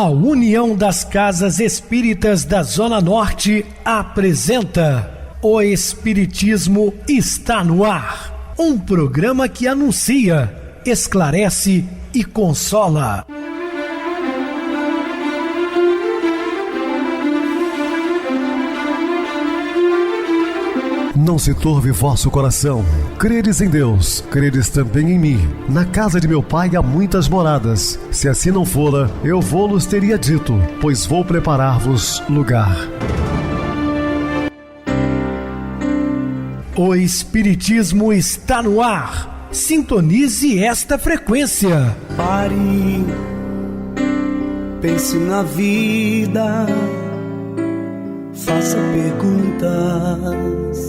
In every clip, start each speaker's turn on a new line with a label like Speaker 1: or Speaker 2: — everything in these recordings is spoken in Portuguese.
Speaker 1: A União das Casas Espíritas da Zona Norte apresenta O Espiritismo está no ar. Um programa que anuncia, esclarece e consola.
Speaker 2: Não se turve vosso coração. Credes em Deus, credes também em mim. Na casa de meu pai há muitas moradas. Se assim não fora, eu vou-los teria dito, pois vou preparar-vos lugar.
Speaker 1: O Espiritismo está no ar. Sintonize esta frequência.
Speaker 3: Pare, pense na vida, faça perguntas.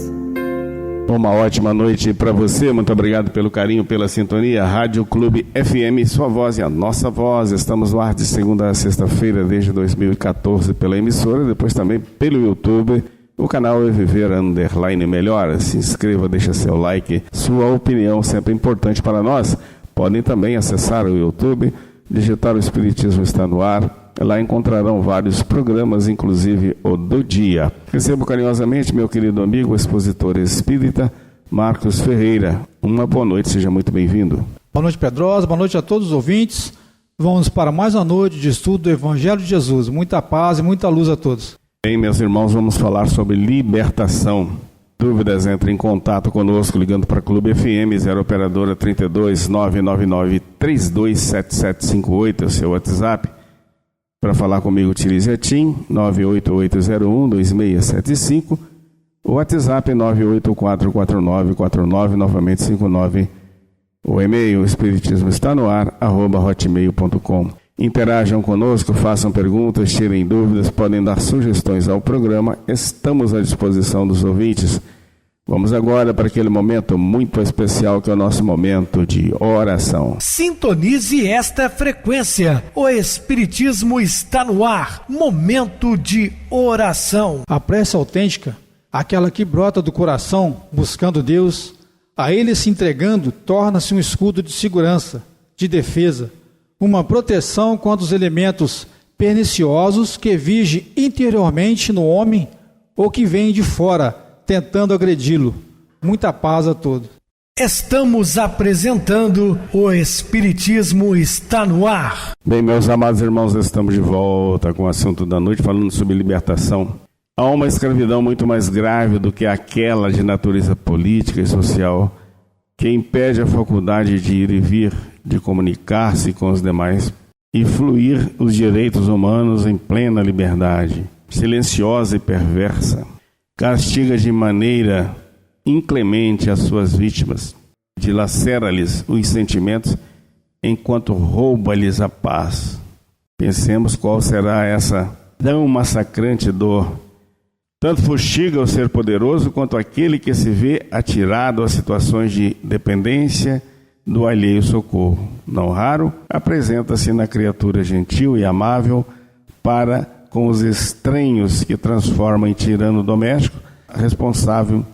Speaker 4: Uma ótima noite para você, muito obrigado pelo carinho, pela sintonia. Rádio Clube FM, sua voz e a nossa voz. Estamos no ar de segunda a sexta-feira desde 2014 pela emissora, depois também pelo YouTube. O canal é Viver _ Melhor. Se inscreva, deixa seu like, sua opinião sempre importante para nós. Podem também acessar o YouTube, digitar O Espiritismo está no ar. Lá encontrarão vários programas, inclusive o do dia. Recebo carinhosamente meu querido amigo, expositor espírita, Marcos Ferreira. Uma boa noite, seja muito bem-vindo.
Speaker 5: Boa noite, Pedrosa, boa noite a todos os ouvintes. Vamos para mais uma noite de estudo do Evangelho de Jesus. Muita paz e muita luz a todos.
Speaker 4: Bem, meus irmãos, vamos falar sobre libertação. Dúvidas, entre em contato conosco ligando para Clube FM, 0 operadora 32 999 327758, é o seu WhatsApp. Para falar comigo, utilize a TIM 988012675, o WhatsApp 9844949, novamente 59, o e-mail espiritismo está no ar, @hotmail.com. Interajam conosco, façam perguntas, tirem dúvidas, podem dar sugestões ao programa, estamos à disposição dos ouvintes. Vamos agora para aquele momento muito especial que é o nosso momento de oração.
Speaker 1: Sintonize esta frequência. O Espiritismo está no ar. Momento de oração.
Speaker 5: A prece autêntica, aquela que brota do coração, buscando Deus, a Ele se entregando, torna-se um escudo de segurança, de defesa, uma proteção contra os elementos perniciosos que vigem interiormente no homem ou que vêm de fora, tentando agredi-lo. Muita paz a todos.
Speaker 1: Estamos apresentando O Espiritismo está no ar.
Speaker 4: Bem, meus amados irmãos, estamos de volta com o assunto da noite, falando sobre libertação. Há uma escravidão muito mais grave do que aquela de natureza política e social, que impede a faculdade de ir e vir, de comunicar-se com os demais e fluir os direitos humanos em plena liberdade, silenciosa e perversa. Castiga de maneira inclemente as suas vítimas, dilacera-lhes os sentimentos, enquanto rouba-lhes a paz. Pensemos qual será essa tão massacrante dor. Tanto fustiga o ser poderoso, quanto aquele que se vê atirado a situações de dependência do alheio socorro. Não raro, apresenta-se na criatura gentil e amável para com os estranhos, que transforma em tirano doméstico, responsável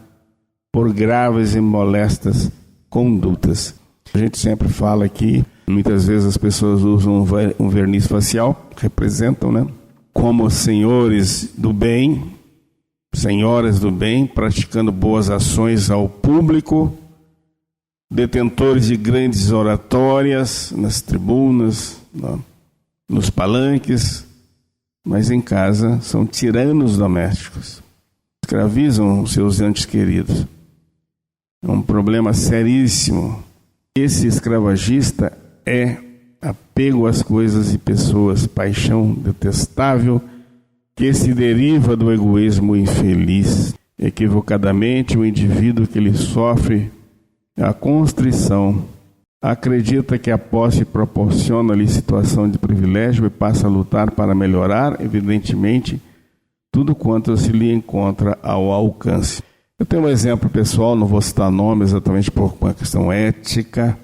Speaker 4: por graves e molestas condutas. A gente sempre fala aqui, muitas vezes as pessoas usam um verniz facial, representam, né, como senhores do bem, senhoras do bem, praticando boas ações ao público, detentores de grandes oratórias nas tribunas, nos palanques, mas em casa são tiranos domésticos, escravizam seus entes queridos. É um problema seríssimo. Esse escravagista é apego às coisas e pessoas, paixão detestável que se deriva do egoísmo infeliz. Equivocadamente, o indivíduo que lhe sofre a constrição acredita que a posse proporciona-lhe situação de privilégio e passa a lutar para melhorar, evidentemente, tudo quanto se lhe encontra ao alcance. Eu tenho um exemplo pessoal, não vou citar nome exatamente por uma questão ética,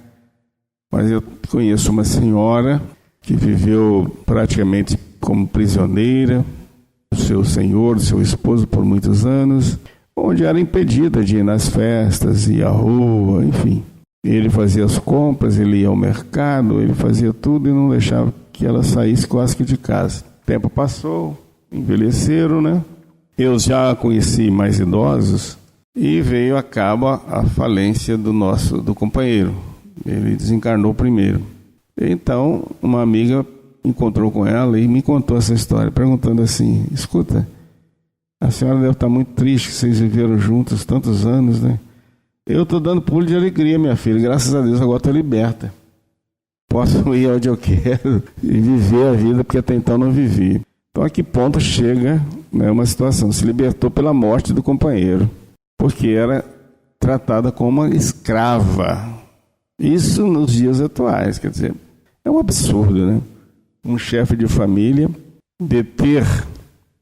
Speaker 4: mas eu conheço uma senhora que viveu praticamente como prisioneira do seu senhor, do seu esposo por muitos anos, onde era impedida de ir nas festas, ir à rua, enfim. Ele fazia as compras, ele ia ao mercado, ele fazia tudo e não deixava que ela saísse quase que de casa. O tempo passou, envelheceram, né? Eu já conheci mais idosos e veio a cabo a falência do companheiro. Ele desencarnou primeiro. Então, uma amiga encontrou com ela e me contou essa história, perguntando assim: escuta, a senhora deve estar muito triste que vocês viveram juntos tantos anos, né? Eu estou dando pulo de alegria, minha filha. Graças a Deus agora estou liberta. Posso ir onde eu quero e viver a vida, porque até então não vivi. Então a que ponto chega, né, uma situação? Se libertou pela morte do companheiro, porque era tratada como uma escrava. Isso nos dias atuais, quer dizer, é um absurdo, né? Um chefe de família deter,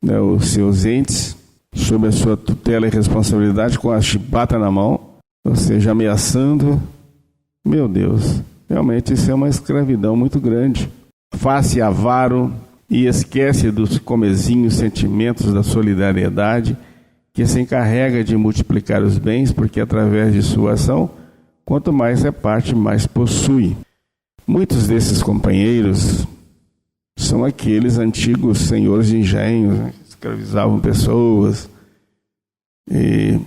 Speaker 4: né, os seus entes sob a sua tutela e responsabilidade com a chibata na mão, ou seja, ameaçando. Meu Deus, realmente isso é uma escravidão muito grande. Faz-se avaro e esquece dos comezinhos sentimentos da solidariedade, que se encarrega de multiplicar os bens, porque através de sua ação, quanto mais reparte, mais possui. Muitos desses companheiros são aqueles antigos senhores de engenhos, né, que escravizavam pessoas e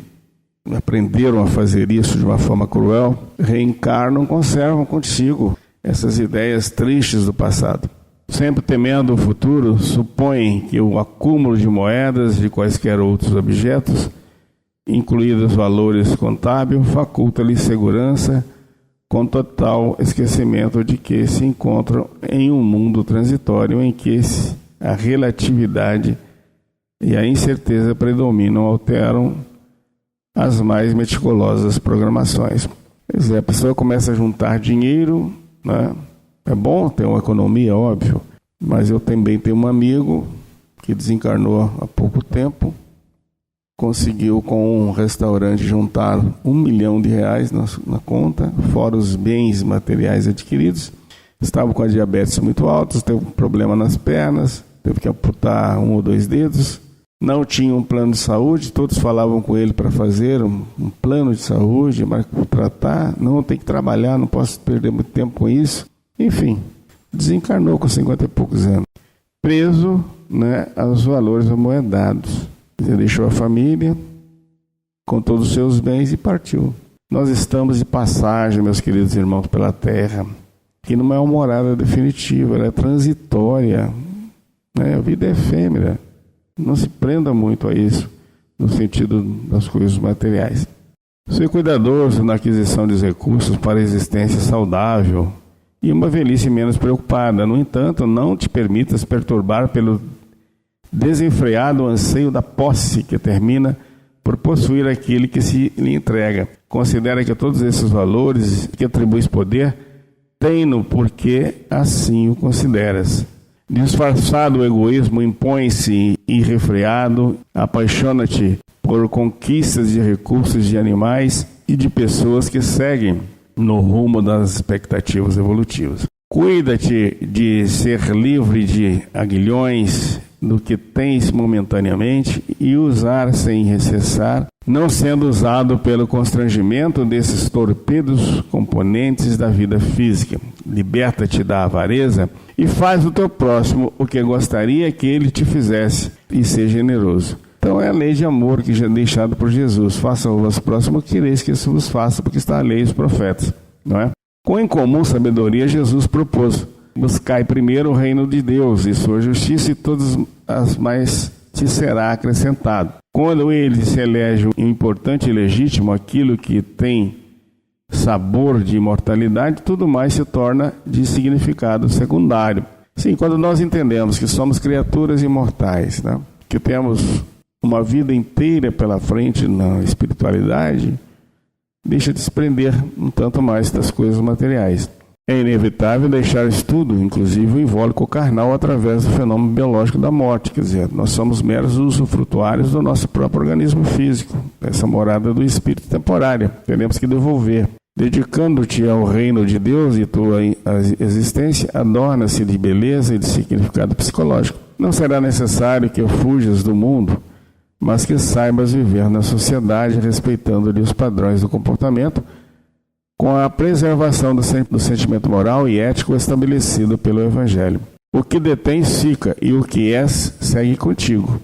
Speaker 4: aprenderam a fazer isso de uma forma cruel, reencarnam, conservam consigo essas ideias tristes do passado. Sempre temendo o futuro, supõem que o acúmulo de moedas de quaisquer outros objetos, incluídos valores contábeis, faculta-lhe segurança, com total esquecimento de que se encontram em um mundo transitório em que a relatividade e a incerteza predominam, alteram as mais meticulosas programações. Quer dizer, a pessoa começa a juntar dinheiro, né? É bom ter uma economia, óbvio, mas eu também tenho um amigo que desencarnou há pouco tempo, conseguiu com um restaurante juntar R$1 milhão na conta, fora os bens materiais adquiridos. Estava com a diabetes muito alta, teve um problema nas pernas, teve que amputar 1 ou 2 dedos. Não tinha um plano de saúde, todos falavam com ele para fazer um plano de saúde, mas tratar, não, tem que trabalhar, não posso perder muito tempo com isso. Enfim, desencarnou com 50 e poucos anos, preso, né, aos valores amoedados. Ele deixou a família com todos os seus bens e partiu. Nós estamos de passagem, meus queridos irmãos, pela terra, que não é uma morada definitiva, ela é transitória, né? A vida é efêmera. Não se prenda muito a isso, no sentido das coisas materiais. Ser cuidadoso na aquisição dos recursos para a existência saudável e uma velhice menos preocupada. No entanto, não te permitas perturbar pelo desenfreado anseio da posse, que termina por possuir aquele que se lhe entrega. Considera que todos esses valores que atribuis poder têm-no porque assim o consideras. Disfarçado o egoísmo impõe-se irrefreado, apaixona-te por conquistas de recursos de animais e de pessoas que seguem no rumo das expectativas evolutivas. Cuida-te de ser livre de aguilhões do que tens momentaneamente e usar sem cessar, não sendo usado pelo constrangimento desses torpedos componentes da vida física. Liberta-te da avareza e faz do teu próximo o que gostaria que ele te fizesse e seja generoso. Então é a lei de amor que já é deixada por Jesus. Faça o vosso próximo o que quereis que isso vos faça, porque está a lei dos profetas, não é? Com incomum sabedoria, Jesus propôs: buscai primeiro o reino de Deus e sua justiça, e todas as mais te será acrescentado. Quando ele se elege um importante e legítimo, aquilo que tem sabor de imortalidade, tudo mais se torna de significado secundário. Sim, quando nós entendemos que somos criaturas imortais, né? Que temos uma vida inteira pela frente na espiritualidade, deixa de se prender um tanto mais das coisas materiais. É inevitável deixar isso tudo, inclusive o invólucro carnal, através do fenômeno biológico da morte. Quer dizer, nós somos meros usufrutuários do nosso próprio organismo físico, essa morada do espírito temporária. Teremos que devolver. Dedicando-te ao reino de Deus e tua existência, adorna-se de beleza e de significado psicológico. Não será necessário que fujas do mundo, mas que saibas viver na sociedade, respeitando-lhe os padrões do comportamento, com a preservação do sentimento moral e ético estabelecido pelo Evangelho. O que detens fica, e o que és segue contigo.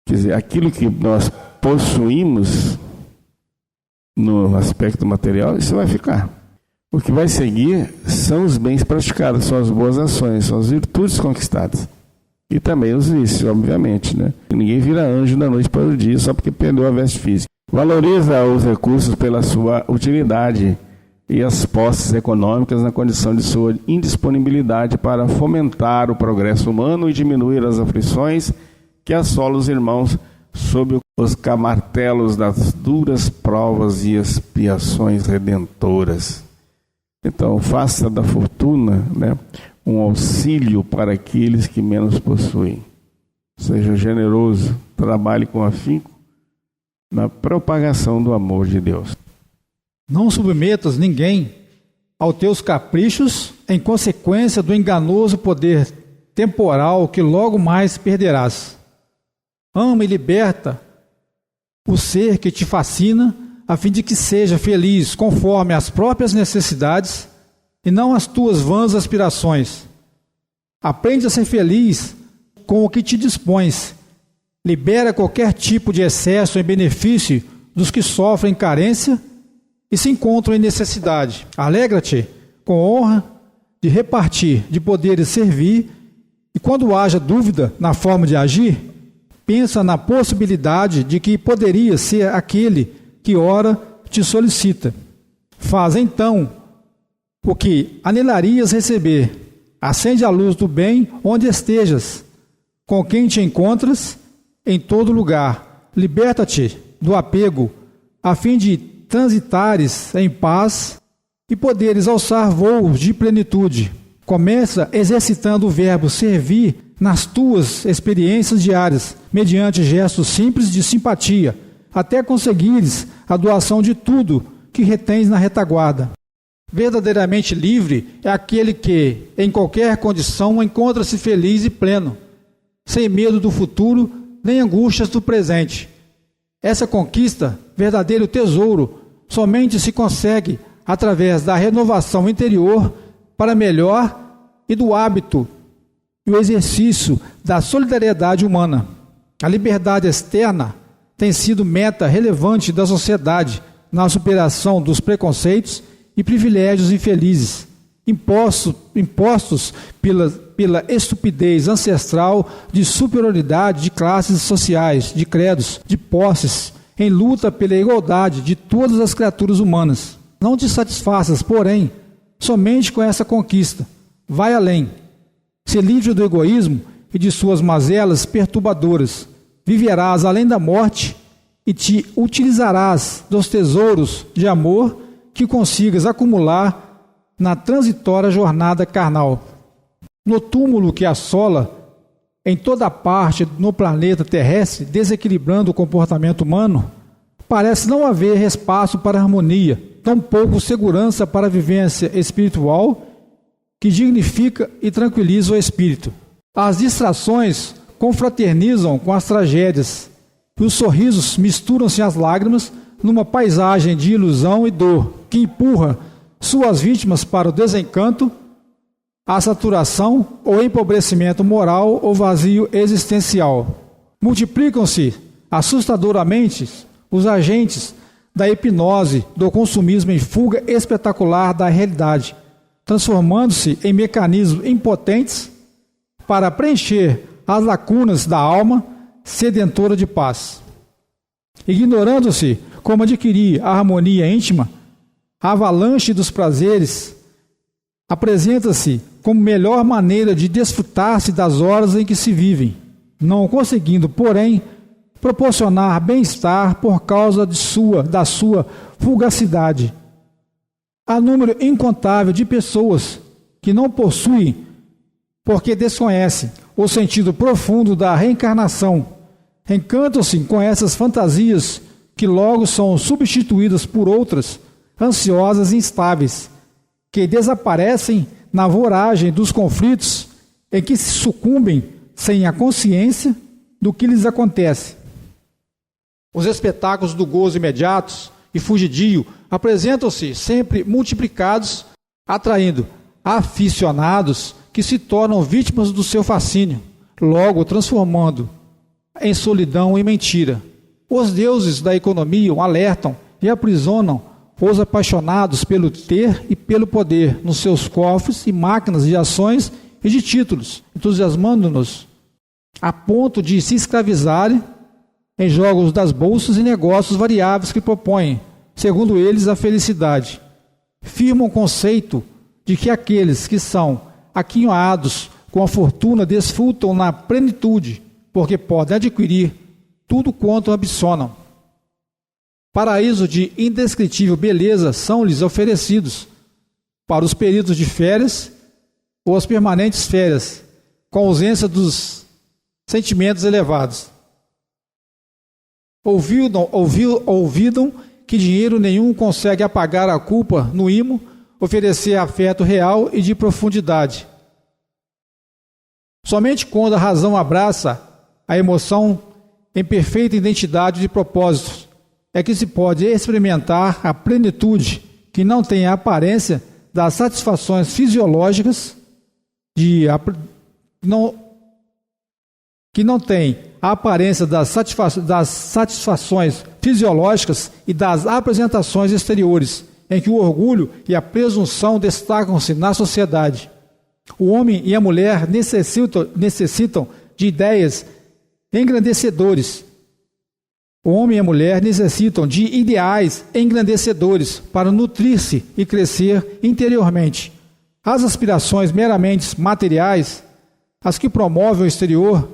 Speaker 4: Quer dizer, aquilo que nós possuímos no aspecto material, isso vai ficar. O que vai seguir são os bens praticados, são as boas ações, são as virtudes conquistadas. E também os vícios, obviamente, né? Ninguém vira anjo da noite para o dia só porque perdeu a veste física. Valoriza os recursos pela sua utilidade e as posses econômicas na condição de sua indisponibilidade para fomentar o progresso humano e diminuir as aflições que assolam os irmãos sob os camartelos das duras provas e expiações redentoras. Então, faça da fortuna, né, um auxílio para aqueles que menos possuem. Seja generoso, trabalhe com afinco na propagação do amor de Deus.
Speaker 5: Não submetas ninguém aos teus caprichos em consequência do enganoso poder temporal que logo mais perderás. Ama e liberta o ser que te fascina, a fim de que seja feliz conforme as próprias necessidades e não as tuas vãs aspirações. Aprende a ser feliz com o que te dispões. Libera qualquer tipo de excesso em benefício dos que sofrem carência e se encontram em necessidade. Alegra-te com honra de repartir, de poderes servir, e quando haja dúvida na forma de agir, pensa na possibilidade de que poderia ser aquele que ora te solicita. Faz então o que anelarias receber. Acende a luz do bem onde estejas, com quem te encontras, em todo lugar. Liberta-te do apego, a fim de transitares em paz e poderes alçar voos de plenitude. Começa exercitando o verbo servir nas tuas experiências diárias, mediante gestos simples de simpatia, até conseguires a doação de tudo que retens na retaguarda. Verdadeiramente livre é aquele que, em qualquer condição, encontra-se feliz e pleno, sem medo do futuro, nem angústias do presente. Essa conquista, verdadeiro tesouro, somente se consegue através da renovação interior para melhor e do hábito e o exercício da solidariedade humana. A liberdade externa tem sido meta relevante da sociedade na superação dos preconceitos e privilégios infelizes, impostos pela estupidez ancestral de superioridade de classes sociais, de credos, de posses, em luta pela igualdade de todas as criaturas humanas. Não te satisfaças, porém, somente com essa conquista. Vai além. Se livre do egoísmo e de suas mazelas perturbadoras. Viverás além da morte e te utilizarás dos tesouros de amor que consigas acumular na transitória jornada carnal. No túmulo que assola em toda parte no planeta terrestre, desequilibrando o comportamento humano, parece não haver espaço para harmonia, tampouco segurança para a vivência espiritual que dignifica e tranquiliza o espírito. As distrações confraternizam com as tragédias, e os sorrisos misturam-se às lágrimas numa paisagem de ilusão e dor, que empurra suas vítimas para o desencanto, a saturação ou empobrecimento moral ou vazio existencial. Multiplicam-se assustadoramente os agentes da hipnose, do consumismo em fuga espetacular da realidade, transformando-se em mecanismos impotentes para preencher as lacunas da alma sedentora de paz. Ignorando-se como adquirir a harmonia íntima, a avalanche dos prazeres apresenta-se como melhor maneira de desfrutar-se das horas em que se vivem, não conseguindo, porém, proporcionar bem-estar por causa da sua fugacidade. Há número incontável de pessoas que não possuem, porque desconhecem, o sentido profundo da reencarnação. Encantam-se com essas fantasias que logo são substituídas por outras, ansiosas e instáveis, que desaparecem na voragem dos conflitos em que se sucumbem sem a consciência do que lhes acontece. Os espetáculos do gozo imediatos e fugidio apresentam-se sempre multiplicados, atraindo aficionados que se tornam vítimas do seu fascínio, logo transformando em solidão e mentira. Os deuses da economia alertam e aprisionam os apaixonados pelo ter e pelo poder nos seus cofres e máquinas de ações e de títulos, entusiasmando-nos a ponto de se escravizarem em jogos das bolsas e negócios variáveis que propõem, segundo eles, a felicidade. Firmam o conceito de que aqueles que são aquinhoados com a fortuna desfrutam na plenitude, porque podem adquirir tudo quanto ambicionam. Paraíso de indescritível beleza são-lhes oferecidos para os períodos de férias ou as permanentes férias, com ausência dos sentimentos elevados. Ouvidam que dinheiro nenhum consegue apagar a culpa no imo, oferecer afeto real e de profundidade. Somente quando a razão abraça a emoção em perfeita identidade de propósitos é que se pode experimentar a plenitude que não tem a aparência das satisfações fisiológicas que não tem a aparência das satisfações fisiológicas e das apresentações exteriores, em que o orgulho e a presunção destacam-se na sociedade. O homem e a mulher necessitam de ideias engrandecedores. O homem e a mulher necessitam de ideais engrandecedores para nutrir-se e crescer interiormente. As aspirações meramente materiais, as que promovem o exterior,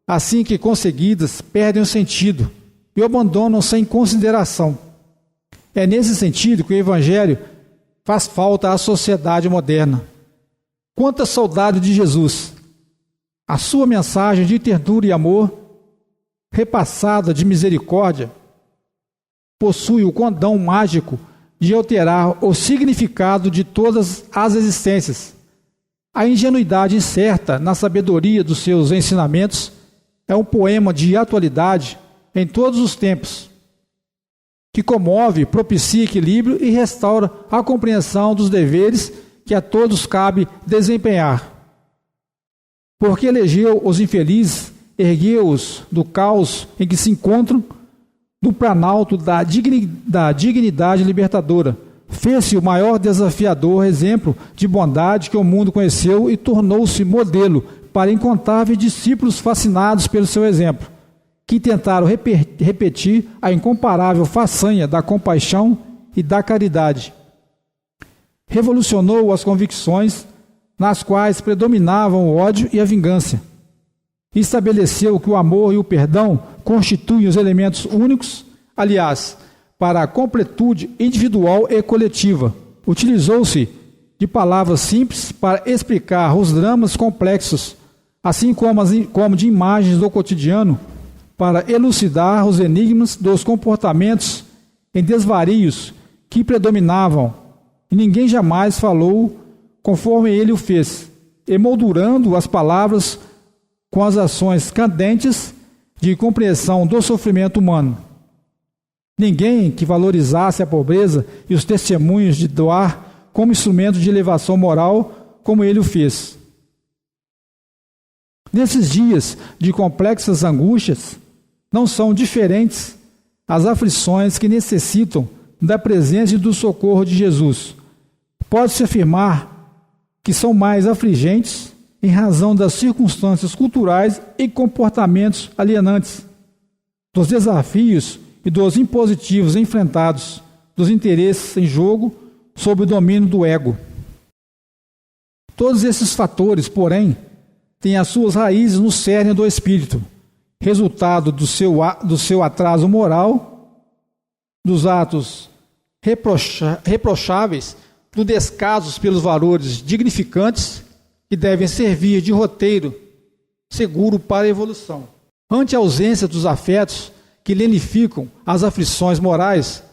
Speaker 5: assim que conseguidas, perdem o sentido e o abandonam sem consideração. É nesse sentido que o Evangelho faz falta à sociedade moderna. Quanta saudade de Jesus! A sua mensagem de ternura e amor, repassada de misericórdia, possui o condão mágico de alterar o significado de todas as existências. A ingenuidade incerta na sabedoria dos seus ensinamentos é um poema de atualidade em todos os tempos, que comove, propicia equilíbrio e restaura a compreensão dos deveres que a todos cabe desempenhar. Porque elegeu os infelizes, ergueu-os do caos em que se encontram, do planalto da dignidade libertadora. Fez-se o maior desafiador exemplo de bondade que o mundo conheceu e tornou-se modelo para incontáveis discípulos fascinados pelo seu exemplo, que tentaram repetir a incomparável façanha da compaixão e da caridade. Revolucionou as convicções nas quais predominavam o ódio e a vingança. Estabeleceu que o amor e o perdão constituem os elementos únicos, aliás, para a completude individual e coletiva. Utilizou-se de palavras simples para explicar os dramas complexos, assim como de imagens do cotidiano, para elucidar os enigmas dos comportamentos em desvarios que predominavam, e ninguém jamais falou conforme ele o fez, emoldurando as palavras com as ações candentes de compreensão do sofrimento humano. Ninguém que valorizasse a pobreza e os testemunhos de doar como instrumento de elevação moral, como ele o fez. Nesses dias de complexas angústias, não são diferentes as aflições que necessitam da presença e do socorro de Jesus. Pode-se afirmar que são mais afligentes em razão das circunstâncias culturais e comportamentos alienantes, dos desafios e dos impositivos enfrentados, dos interesses em jogo sob o domínio do ego. Todos esses fatores, porém, têm as suas raízes no cerne do espírito, resultado do seu atraso moral, dos atos reprocháveis, do descaso pelos valores dignificantes que devem servir de roteiro seguro para a evolução. Ante a ausência dos afetos que lenificam as aflições morais,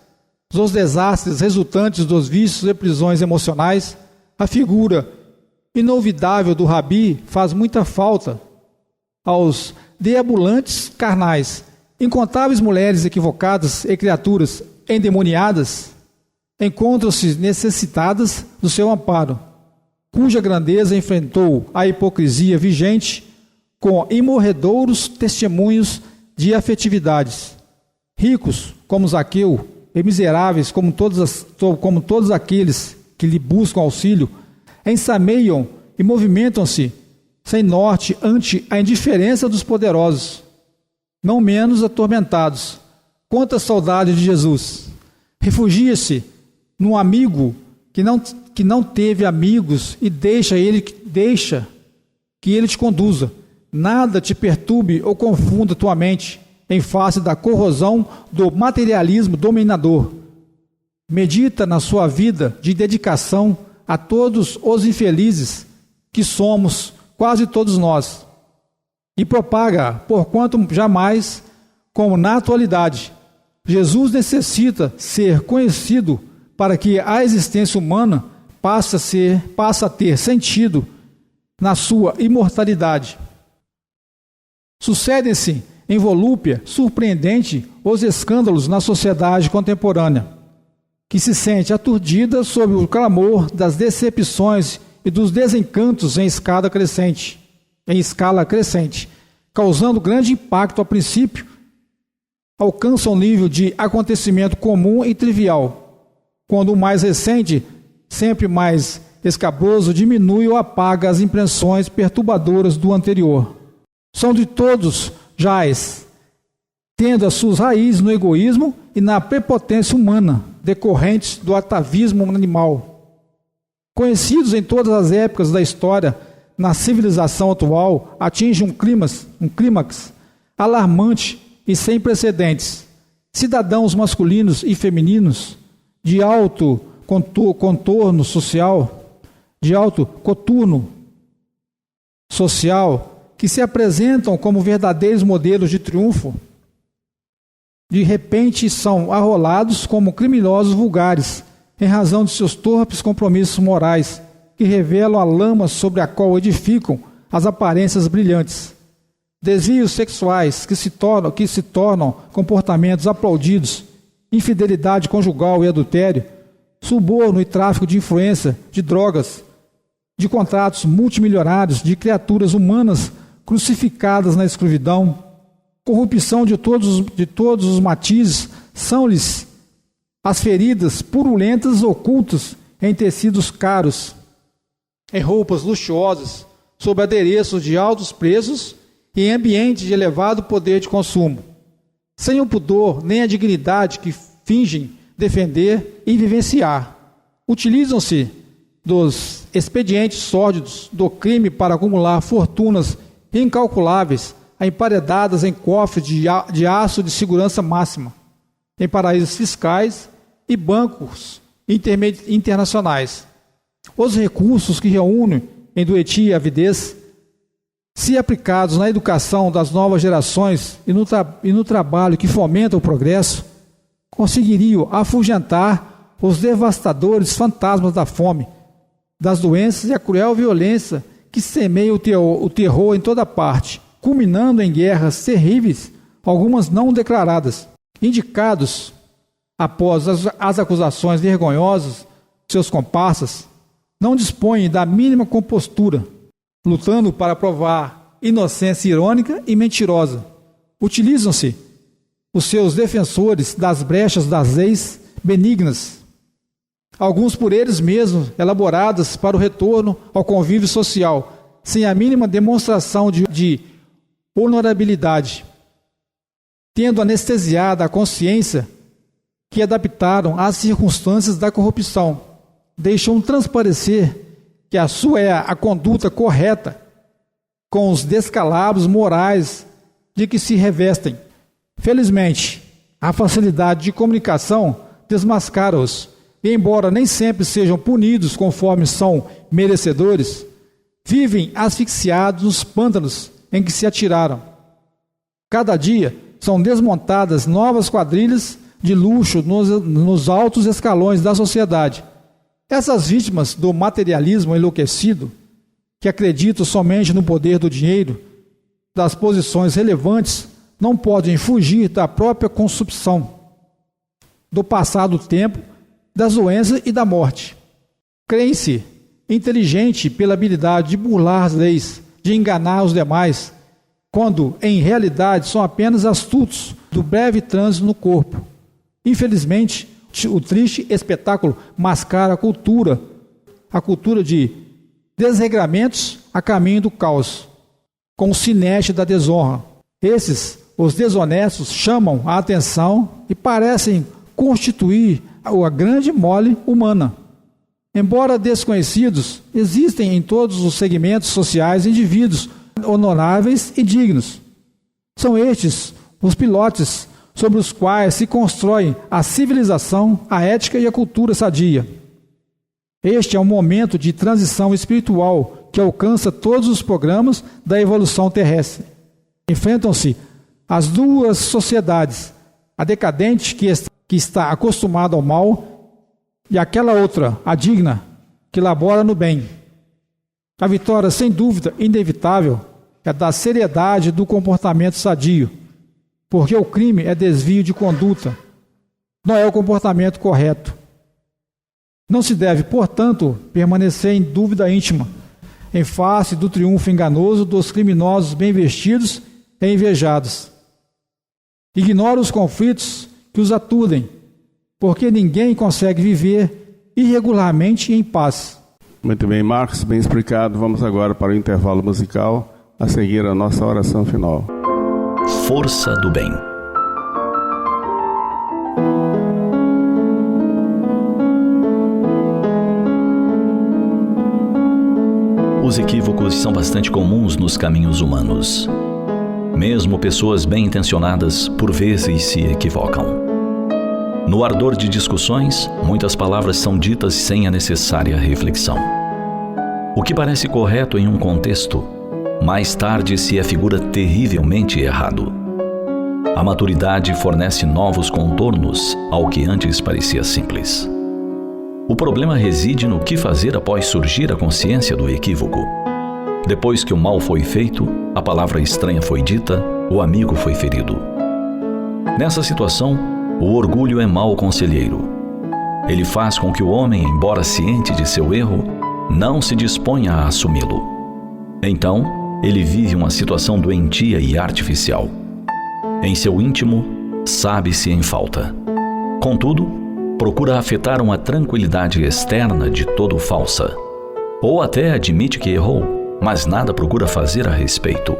Speaker 5: os desastres resultantes dos vícios e prisões emocionais, a figura inolvidável do Rabi faz muita falta aos deambulantes carnais. Incontáveis mulheres equivocadas e criaturas endemoniadas encontram-se necessitadas do seu amparo. cuja grandeza enfrentou a hipocrisia vigente com imorredouros testemunhos de afetividades. Ricos como Zaqueu e miseráveis como todos aqueles que lhe buscam auxílio, ensameiam e movimentam-se sem norte ante a indiferença dos poderosos, não menos atormentados. Quanta saudade de Jesus! Refugia-se num amigo que não teve amigos e deixa que ele te conduza. Nada te perturbe ou confunda tua mente em face da corrosão do materialismo dominador. Medita na sua vida de dedicação a todos os infelizes que somos, quase todos nós, e propaga, porquanto jamais, como na atualidade, Jesus necessita ser conhecido para que a existência humana passe a ter sentido na sua imortalidade. Sucedem-se em volúpia surpreendente os escândalos na sociedade contemporânea, que se sente aturdida sob o clamor das decepções e dos desencantos em escala crescente, causando grande impacto a princípio, alcança um nível de acontecimento comum e trivial, quando o mais recente, sempre mais escabroso, diminui ou apaga as impressões perturbadoras do anterior. São de todos jaz, tendo as suas raízes no egoísmo e na prepotência humana, decorrentes do atavismo animal. Conhecidos em todas as épocas da história, na civilização atual, atinge um clímax alarmante e sem precedentes. Cidadãos masculinos e femininos de alto contorno social, que se apresentam como verdadeiros modelos de triunfo, de repente são arrolados como criminosos vulgares, em razão de seus torpes compromissos morais, que revelam a lama sobre a qual edificam as aparências brilhantes. Desvios sexuais que se tornam comportamentos aplaudidos, infidelidade conjugal e adultério, suborno e tráfico de influência, de drogas, de contratos multimilionários, de criaturas humanas crucificadas na escravidão, corrupção de todos os matizes, são-lhes as feridas purulentas ocultas em tecidos caros, em roupas luxuosas, sob adereços de altos preços e em ambiente de elevado poder de consumo, sem o pudor nem a dignidade que fingem defender e vivenciar. Utilizam-se dos expedientes sórdidos do crime para acumular fortunas incalculáveis, emparedadas em cofres de aço de segurança máxima, em paraísos fiscais e bancos internacionais. Os recursos que reúnem em doentia e avidez, se aplicados na educação das novas gerações e no trabalho que fomenta o progresso, conseguiriam afugentar os devastadores fantasmas da fome, das doenças e a cruel violência que semeia o terror em toda parte, culminando em guerras terríveis, algumas não declaradas. Indicados, após as acusações vergonhosas, seus comparsas não dispõem da mínima compostura, lutando para provar inocência irônica e mentirosa. Utilizam-se os seus defensores das brechas das leis benignas, alguns por eles mesmos elaboradas para o retorno ao convívio social, sem a mínima demonstração de honorabilidade, tendo anestesiada a consciência que adaptaram às circunstâncias da corrupção, deixam transparecer que a sua é a conduta correta, com os descalabros morais de que se revestem. Felizmente, a facilidade de comunicação desmascara-os, e embora nem sempre sejam punidos conforme são merecedores, vivem asfixiados nos pântanos em que se atiraram. Cada dia são desmontadas novas quadrilhas de luxo nos altos escalões da sociedade. Essas vítimas do materialismo enlouquecido, que acreditam somente no poder do dinheiro, das posições relevantes, não podem fugir da própria consumpção, do passado tempo, das doenças e da morte. Creem-se inteligente pela habilidade de burlar as leis, de enganar os demais, quando em realidade são apenas astutos do breve trânsito no corpo. Infelizmente, o triste espetáculo mascara a cultura de desregramentos a caminho do caos, com o sinete da desonra. Esses, os desonestos, chamam a atenção e parecem constituir a grande mole humana. Embora desconhecidos, existem em todos os segmentos sociais indivíduos honoráveis e dignos. São estes os pilotes sobre os quais se constrói a civilização, a ética e a cultura sadia. Este é um momento de transição espiritual que alcança todos os programas da evolução terrestre. Enfrentam-se as duas sociedades, a decadente que está acostumada ao mal e aquela outra, a digna, que labora no bem. A vitória, sem dúvida, inevitável, é da seriedade do comportamento sadio, porque o crime é desvio de conduta, não é o comportamento correto. Não se deve, portanto, permanecer em dúvida íntima, em face do triunfo enganoso dos criminosos bem vestidos e invejados. Ignora os conflitos que os aturdem, porque ninguém consegue viver irregularmente em paz.
Speaker 4: Muito bem, Marcos, bem explicado. Vamos agora para o intervalo musical, a seguir a nossa oração final.
Speaker 6: Força do bem. Os equívocos são bastante comuns nos caminhos humanos. Mesmo pessoas bem-intencionadas, por vezes, se equivocam. No ardor de discussões, muitas palavras são ditas sem a necessária reflexão. O que parece correto em um contexto, mais tarde se afigura terrivelmente errado. A maturidade fornece novos contornos ao que antes parecia simples. O problema reside no que fazer após surgir a consciência do equívoco. Depois que o mal foi feito, a palavra estranha foi dita, o amigo foi ferido. Nessa situação, o orgulho é mau conselheiro. Ele faz com que o homem, embora ciente de seu erro, não se disponha a assumi-lo. Então, ele vive uma situação doentia e artificial. Em seu íntimo, sabe-se em falta. Contudo, procura afetar uma tranquilidade externa de todo falsa. Ou até admite que errou, mas nada procura fazer a respeito.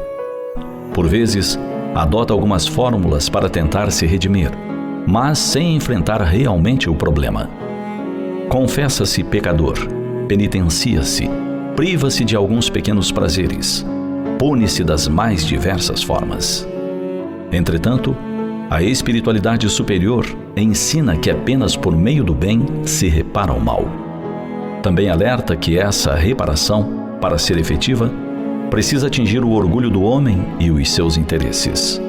Speaker 6: Por vezes, adota algumas fórmulas para tentar se redimir, mas sem enfrentar realmente o problema. Confessa-se pecador, penitencia-se, priva-se de alguns pequenos prazeres, pune-se das mais diversas formas. Entretanto, a espiritualidade superior ensina que apenas por meio do bem se repara o mal. Também alerta que essa reparação, para ser efetiva, precisa atingir o orgulho do homem e os seus interesses.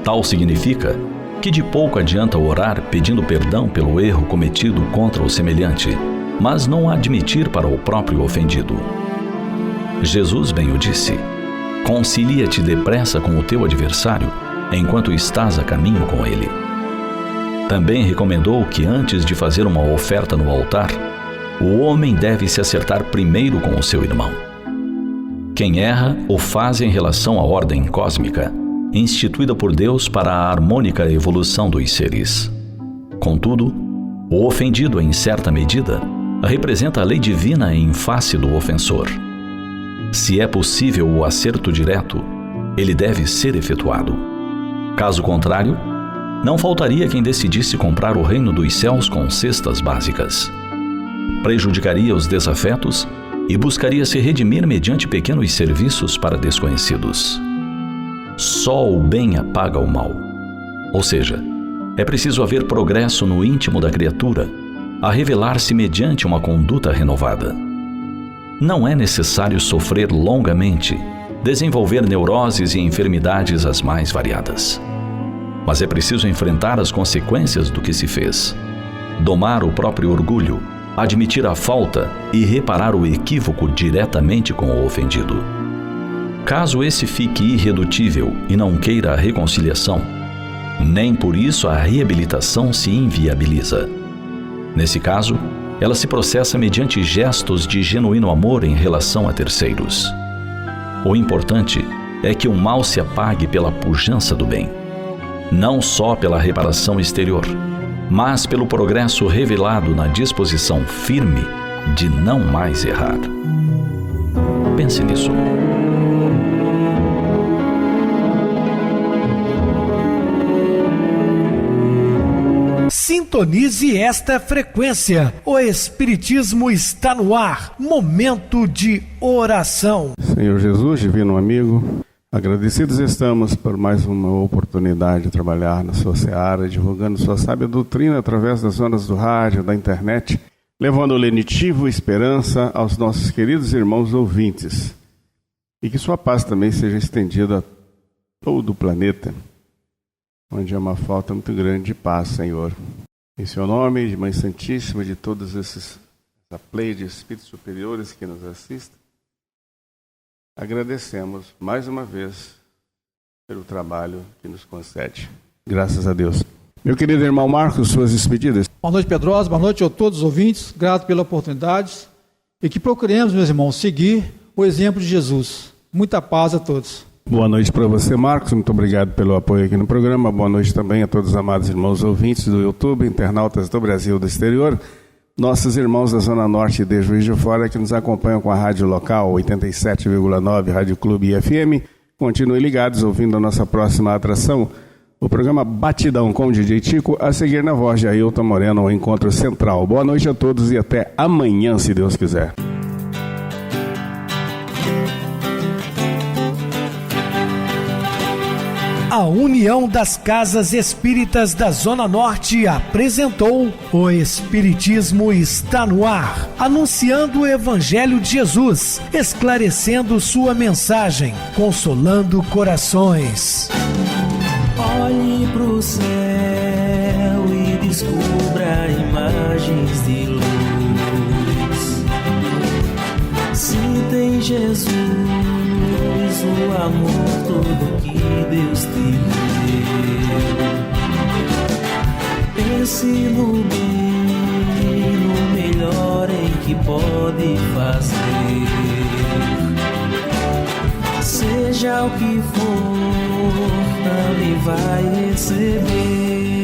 Speaker 6: Tal significa que de pouco adianta orar pedindo perdão pelo erro cometido contra o semelhante, mas não admitir para o próprio ofendido. Jesus bem o disse: concilia-te depressa com o teu adversário, enquanto estás a caminho com ele. Também recomendou que antes de fazer uma oferta no altar, o homem deve se acertar primeiro com o seu irmão. Quem erra o faz em relação à ordem cósmica, instituída por Deus para a harmônica evolução dos seres. Contudo, o ofendido, em certa medida, representa a lei divina em face do ofensor. Se é possível o acerto direto, ele deve ser efetuado. Caso contrário, não faltaria quem decidisse comprar o reino dos céus com cestas básicas. Prejudicaria os desafetos e buscaria se redimir mediante pequenos serviços para desconhecidos. Só o bem apaga o mal. Ou seja, é preciso haver progresso no íntimo da criatura, a revelar-se mediante uma conduta renovada. Não é necessário sofrer longamente, desenvolver neuroses e enfermidades as mais variadas. Mas é preciso enfrentar as consequências do que se fez, domar o próprio orgulho, admitir a falta e reparar o equívoco diretamente com o ofendido. Caso esse fique irredutível e não queira a reconciliação, nem por isso a reabilitação se inviabiliza. Nesse caso, ela se processa mediante gestos de genuíno amor em relação a terceiros. O importante é que o mal se apague pela pujança do bem, não só pela reparação exterior, mas pelo progresso revelado na disposição firme de não mais errar. Pense nisso.
Speaker 1: Sintonize esta frequência. O Espiritismo está no ar. Momento de oração.
Speaker 4: Senhor Jesus, divino amigo, agradecidos estamos por mais uma oportunidade de trabalhar na sua seara, divulgando sua sábia doutrina através das ondas do rádio, da internet, levando o lenitivo esperança aos nossos queridos irmãos ouvintes. E que sua paz também seja estendida a todo o planeta, onde há uma falta muito grande de paz, Senhor. Em seu nome, de Mãe Santíssima, de todos essa play de espíritos superiores que nos assistem, agradecemos mais uma vez pelo trabalho que nos concede. Graças a Deus. Meu querido irmão Marcos, suas despedidas.
Speaker 5: Boa noite, Pedrosa. Boa noite a todos os ouvintes. Grato pela oportunidade. E que procuremos, meus irmãos, seguir o exemplo de Jesus. Muita paz a todos.
Speaker 4: Boa noite para você, Marcos. Muito obrigado pelo apoio aqui no programa. Boa noite também a todos os amados irmãos ouvintes do YouTube, internautas do Brasil e do exterior, nossos irmãos da Zona Norte de Juiz de Fora que nos acompanham com a rádio local 87,9 Rádio Clube FM. Continuem ligados ouvindo a nossa próxima atração, o programa Batidão com o DJ Tico, a seguir na voz de Ailton Moreno, o Encontro Central. Boa noite a todos e até amanhã, se Deus quiser.
Speaker 1: A União das Casas Espíritas da Zona Norte apresentou O Espiritismo está no ar, anunciando o Evangelho de Jesus, esclarecendo sua mensagem, consolando corações.
Speaker 3: Olhe pro céu e descubra imagens de luz. Sinta em Jesus o amor todo que Deus te deu. Pense no bem, no melhor em que pode fazer. Seja o que for, também vai receber.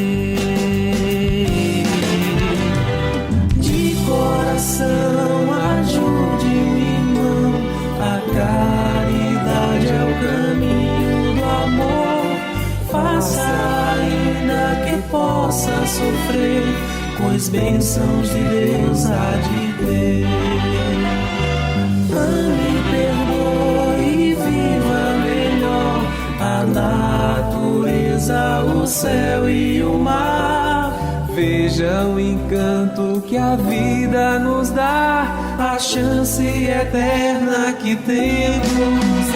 Speaker 3: De coração, ajude-me, irmão, a caridade é o caminho do amor. Faça ainda que possa sofrer, pois bênçãos de Deus há de ter. Ame, perdoe e viva melhor a natureza, o céu e o mar. Veja o encanto que a vida nos dá, a chance eterna que temos.